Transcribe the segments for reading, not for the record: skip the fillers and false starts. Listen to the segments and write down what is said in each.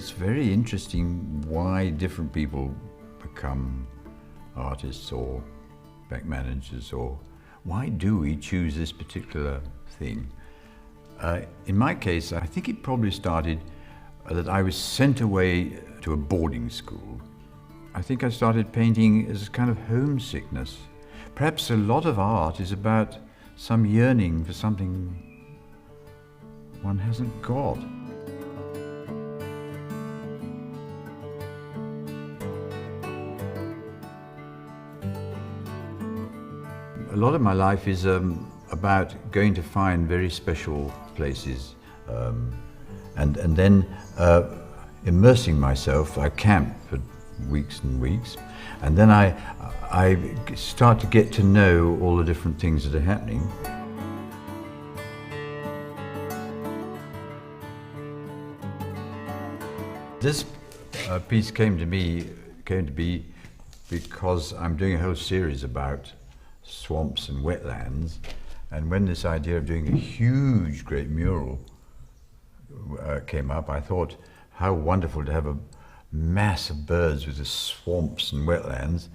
it's very interesting why different people become artists or bank managers, or why do we choose this particular thing? In my case, I think it probably started that I was sent away to a boarding school. I think I started painting as a kind of homesickness. Perhaps a lot of art is about some yearning for something one hasn't got. A lot of my life is about going to find very special places and then immersing myself. I camp for weeks and weeks, and then I start to get to know all the different things that are happening. This piece came to be because I'm doing a whole series about swamps and wetlands, and when this idea of doing a huge great mural came up, I thought how wonderful to have a mass of birds with the swamps and wetlands,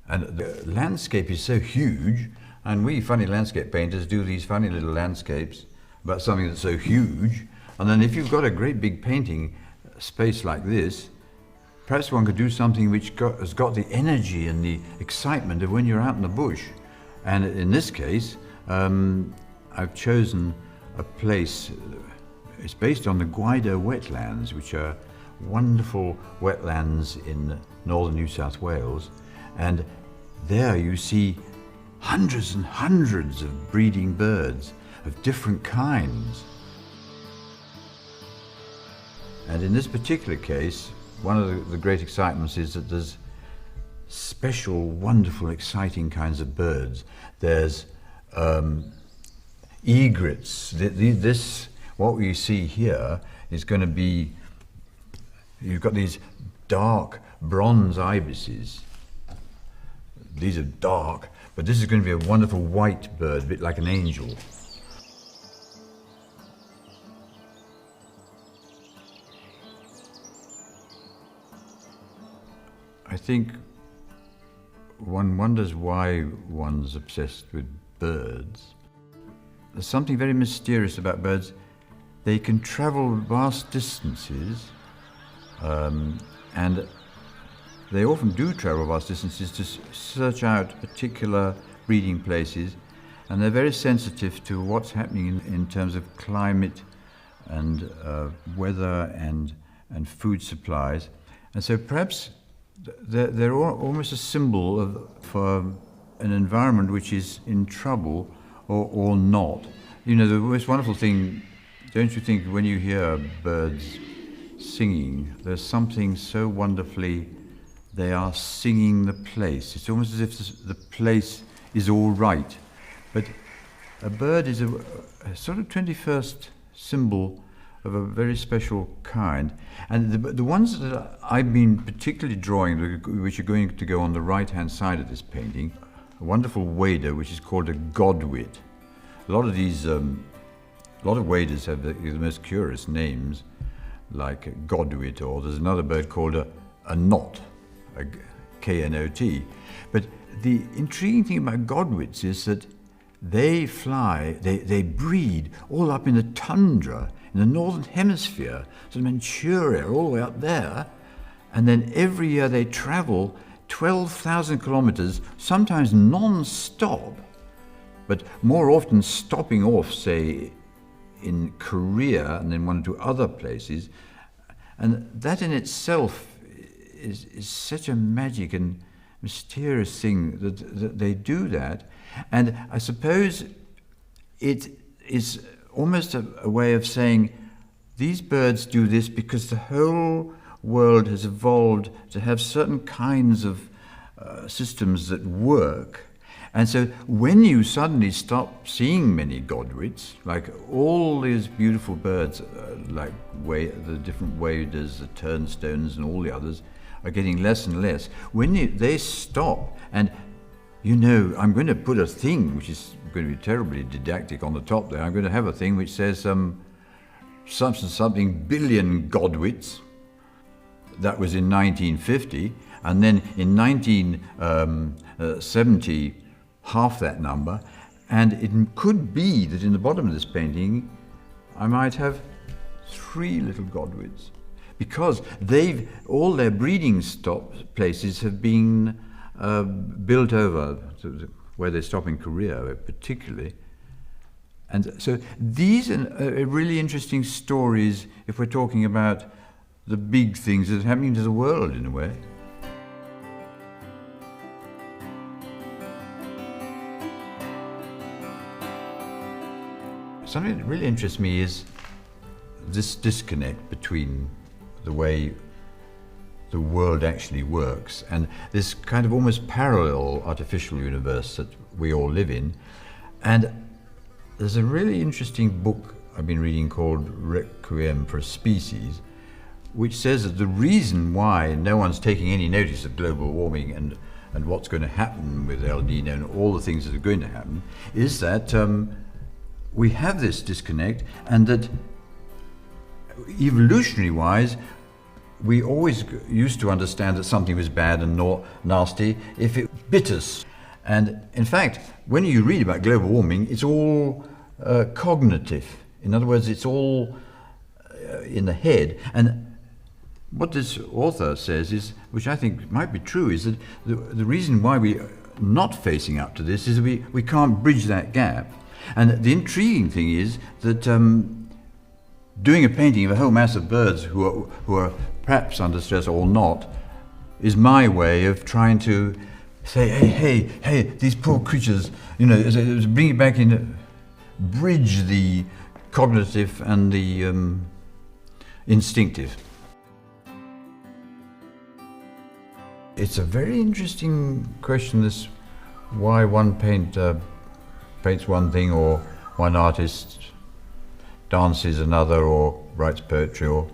and the landscape is so huge, and we funny landscape painters do these funny little landscapes about something that's so huge, and then if you've got a great big painting space like this, perhaps one could do something which has got the energy and the excitement of when you're out in the bush. And in this case, I've chosen a place, it's based on the Guido wetlands, which are wonderful wetlands in northern New South Wales. And there you see hundreds and hundreds of breeding birds of different kinds. And in this particular case, one of the great excitements is that there's special, wonderful, exciting kinds of birds. There's egrets. This, what we see here, is going to be, you've got these dark bronze ibises. These are dark, but this is going to be a wonderful white bird, a bit like an angel. I think one wonders why one's obsessed with birds. There's something very mysterious about birds. They can travel vast distances, and they often do travel vast distances to search out particular breeding places, and they're very sensitive to what's happening in terms of climate and weather and food supplies. And so perhaps they're almost a symbol for an environment which is in trouble or not. You know, the most wonderful thing, don't you think, when you hear birds singing, there's something so wonderfully, they are singing the place. It's almost as if the place is all right. But a bird is a sort of 21st symbol of a very special kind. And the ones that I've been particularly drawing, which are going to go on the right-hand side of this painting, a wonderful wader which is called a godwit. A lot of waders have the most curious names, like godwit, or there's another bird called a knot, a K-N-O-T. But the intriguing thing about godwits is that they fly, they breed all up in the tundra, in the northern hemisphere, so Manchuria, all the way up there, and then every year they travel 12,000 kilometers, sometimes non-stop, but more often stopping off, say, in Korea and then one or two other places. And that in itself is such a magic and mysterious thing that they do that. And I suppose it is almost a way of saying these birds do this because the whole world has evolved to have certain kinds of systems that work. And so when you suddenly stop seeing many godwits, like all these beautiful birds, like the different waders, the turnstones and all the others, are getting less and less, when they stop, and you know, I'm going to put a thing which is going to be terribly didactic on the top there. I'm going to have a thing which says something billion godwits, That was in 1950, and then in 1970, half that number, and it could be that in the bottom of this painting I might have 3 little godwits, because all their breeding places have been built over, where they stop in Korea particularly. And so these are really interesting stories if we're talking about the big things that are happening to the world in a way. Something that really interests me is this disconnect between the way the world actually works and this kind of almost parallel artificial universe that we all live in. And there's a really interesting book I've been reading called Requiem for a Species, which says that the reason why no one's taking any notice of global warming and what's going to happen with El Nino and all the things that are going to happen is that we have this disconnect, and that evolutionary-wise, we always used to understand that something was bad and nasty if it bit us. And in fact, when you read about global warming, it's all cognitive. In other words, it's all in the head. And what this author says is, which I think might be true, is that the reason why we're not facing up to this is that we can't bridge that gap. And the intriguing thing is that doing a painting of a whole mass of birds who are perhaps under stress or not is my way of trying to say, hey, these poor creatures, bring it back in, bridge the cognitive and the instinctive. It's a very interesting question, this why one painter paints one thing, or one artist dances another, or writes poetry, or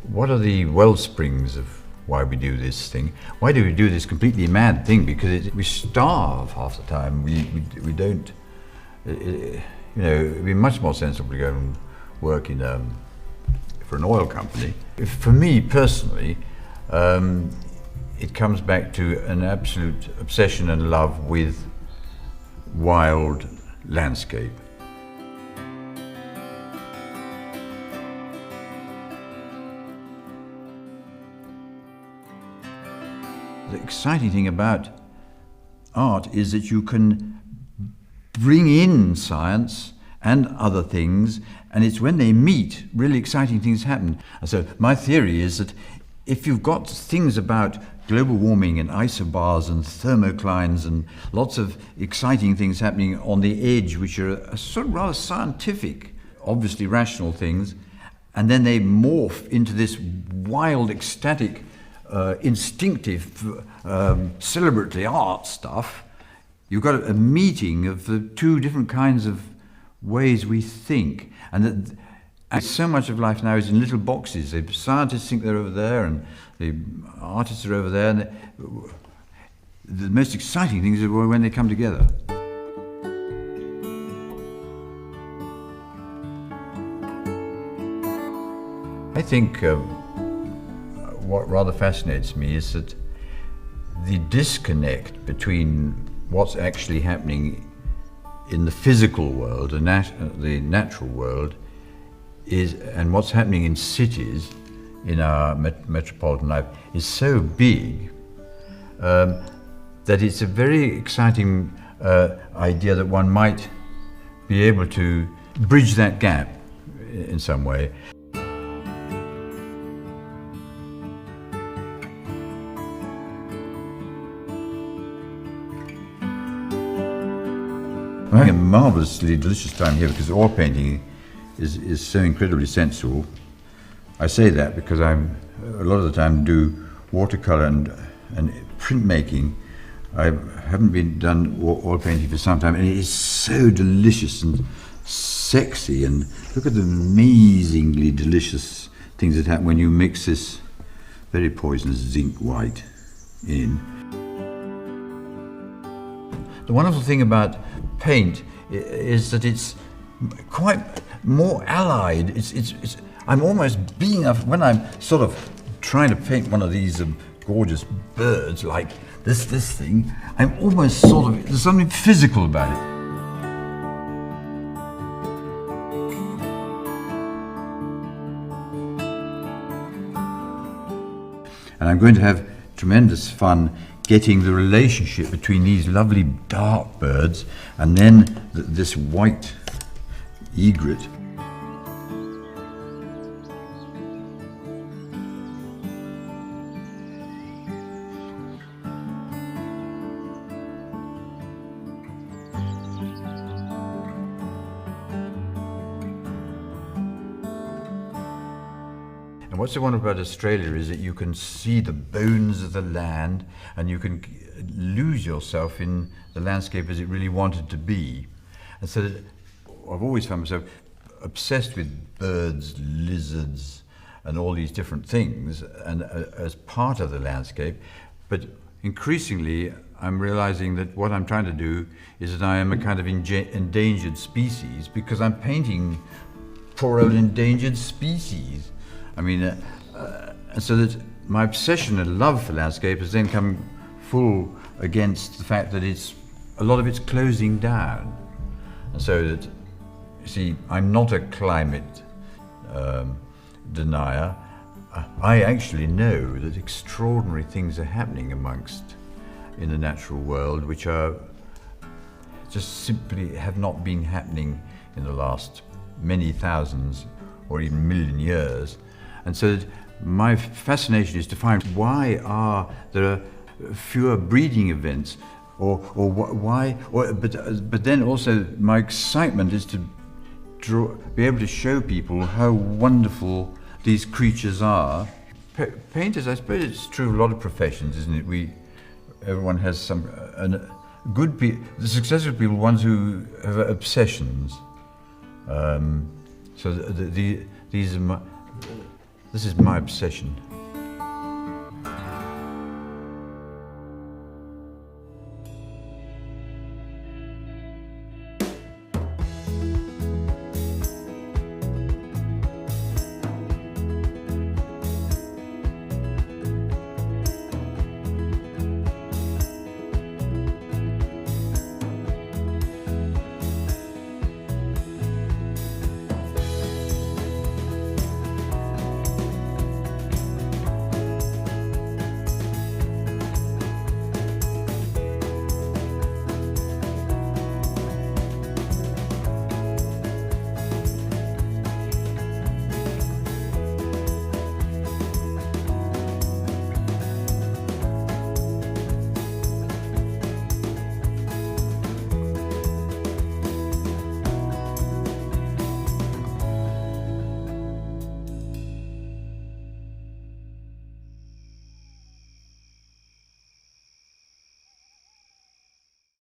what are the well springs of why we do this thing? Why do we do this completely mad thing? Because we starve half the time. We don't. It'd be much more sensible to go and work for an oil company. For me personally, it comes back to an absolute obsession and love with wild landscape. The exciting thing about art is that you can bring in science and other things, and it's when they meet, really exciting things happen. And so my theory is that if you've got things about global warming and isobars and thermoclines and lots of exciting things happening on the edge, which are sort of rather scientific, obviously rational things, and then they morph into this wild, ecstatic, instinctive, celebratory art stuff, you've got a meeting of the two different kinds of ways we think. And so much of life now is in little boxes. The scientists think they're over there, and the artists are over there. And the most exciting things are when they come together. I think what rather fascinates me is that the disconnect between what's actually happening in the physical world, the natural world, and what's happening in cities, in our metropolitan life, is so big that it's a very exciting idea that one might be able to bridge that gap in some way. I'm having a marvellously delicious time here because oil painting is so incredibly sensual. I say that because a lot of the time do watercolor and printmaking. I haven't been done oil painting for some time, and it is so delicious and sexy. And look at the amazingly delicious things that happen when you mix this very poisonous zinc white in. The wonderful thing about paint is that it's quite more allied. I'm almost being when I'm sort of trying to paint one of these gorgeous birds like this thing, I'm almost sort of, there's something physical about it. And I'm going to have tremendous fun getting the relationship between these lovely dark birds and then this white egret. And what's so wonderful about Australia is that you can see the bones of the land and you can lose yourself in the landscape as it really wanted to be. And so I've always found myself obsessed with birds, lizards, and all these different things and as part of the landscape. But increasingly, I'm realizing that what I'm trying to do is that I am a kind of endangered species because I'm painting poor old endangered species. I mean, and so that my obsession and love for landscape has then come full against the fact that a lot of it's closing down. And so that, you see, I'm not a climate denier. I actually know that extraordinary things are happening in the natural world, which are just simply have not been happening in the last many thousands or even million years. And so my fascination is to find why there are fewer breeding events, but then also my excitement is to be able to show people how wonderful these creatures are. Painters, I suppose it's true of a lot of professions, isn't it? Everyone has the successful people, ones who have obsessions. So this is my obsession.